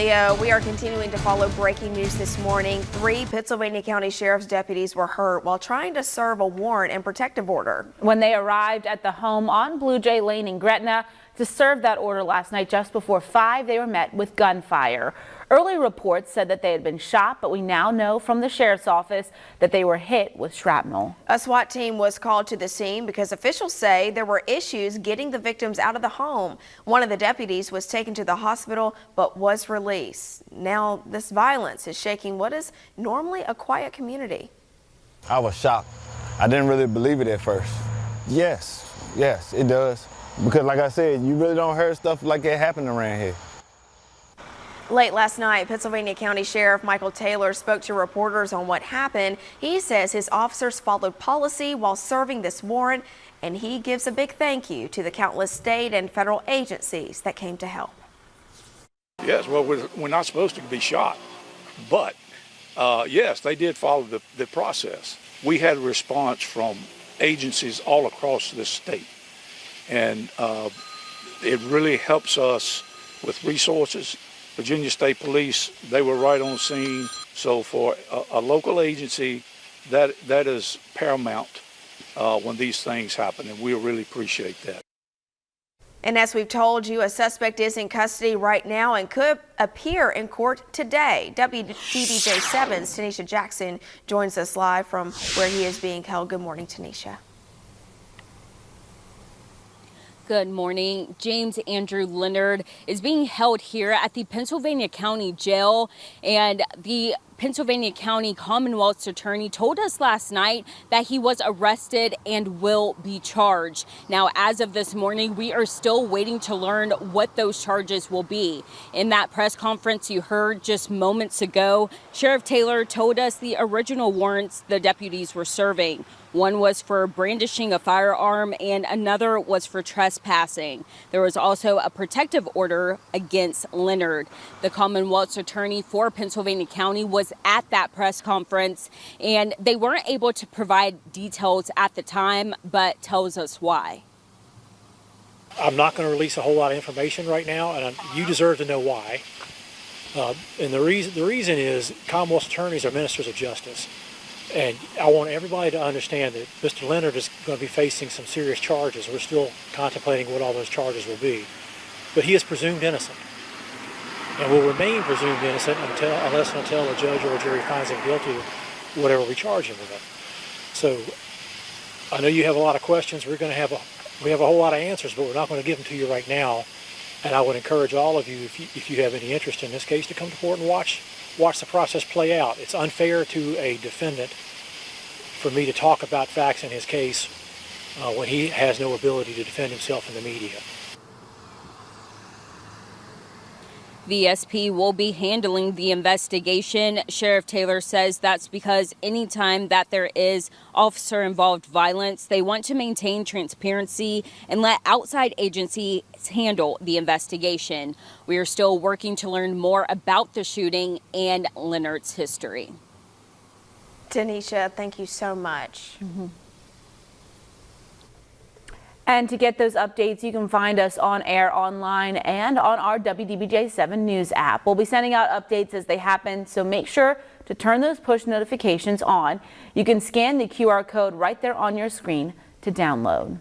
Leo, we are continuing to follow breaking news this morning. 3 Pennsylvania County Sheriff's deputies were hurt while trying to serve a warrant and protective order. When they arrived at the home on Blue Jay Lane in Gretna to serve that order last night just before 5, they were met with gunfire. Early reports said that they had been shot, but we now know from the sheriff's office that they were hit with shrapnel. A SWAT team was called to the scene because officials say there were issues getting the victims out of the home. One of the deputies was taken to the hospital but was released. Now this violence is shaking what is normally a quiet community. I was shocked. I didn't really believe it at first. Yes, it does. Because like I said, you really don't hear stuff like that happening around here. Late last night, Pennsylvania County Sheriff Michael Taylor spoke to reporters on what happened. He says his officers followed policy while serving this warrant, and he gives a big thank you to the countless state and federal agencies that came to help. Yes, well, we're not supposed to be shot, but yes, they did follow the process. We had a response from agencies all across this state, and it really helps us with resources. Virginia State Police, they were right on scene. So for a local agency, that is paramount when these things happen, and we really appreciate that. And as we've told you, a suspect is in custody right now and could appear in court today. WDBJ 7's Tanisha Jackson joins us live from where he is being held. Good morning, Tanisha. Good morning. James Andrew Leonard is being held here at the Pennsylvania County Jail, and the Pennsylvania County Commonwealth's attorney told us last night that he was arrested and will be charged. Now, as of this morning, we are still waiting to learn what those charges will be. In that press conference you heard just moments ago, Sheriff Taylor told us the original warrants the deputies were serving. One was for brandishing a firearm and another was for trespassing. There was also a protective order against Leonard. The Commonwealth's attorney for Pennsylvania County was at that press conference, and they weren't able to provide details at the time, but tells us why. I'm not going to release a whole lot of information right now, and you deserve to know why. And the reason is Commonwealth's attorneys are ministers of justice. And I want everybody to understand that Mr. Leonard is going to be facing some serious charges. We're still contemplating what all those charges will be. But he is presumed innocent and will remain presumed innocent unless and until a judge or a jury finds him guilty of whatever we charge him with. So I know you have a lot of questions. We have a whole lot of answers, but we're not going to give them to you right now. And I would encourage all of you, if you have any interest in this case, to come to court and watch the process play out. It's unfair to a defendant for me to talk about facts in his case when he has no ability to defend himself in the media. The SP will be handling the investigation. Sheriff Taylor says that's because anytime that there is officer-involved violence, they want to maintain transparency and let outside agencies handle the investigation. We are still working to learn more about the shooting and Leonard's history. Tanisha, thank you so much. And to get those updates, you can find us on air, online, and on our WDBJ 7 News app. We'll be sending out updates as they happen, so make sure to turn those push notifications on. You can scan the QR code right there on your screen to download.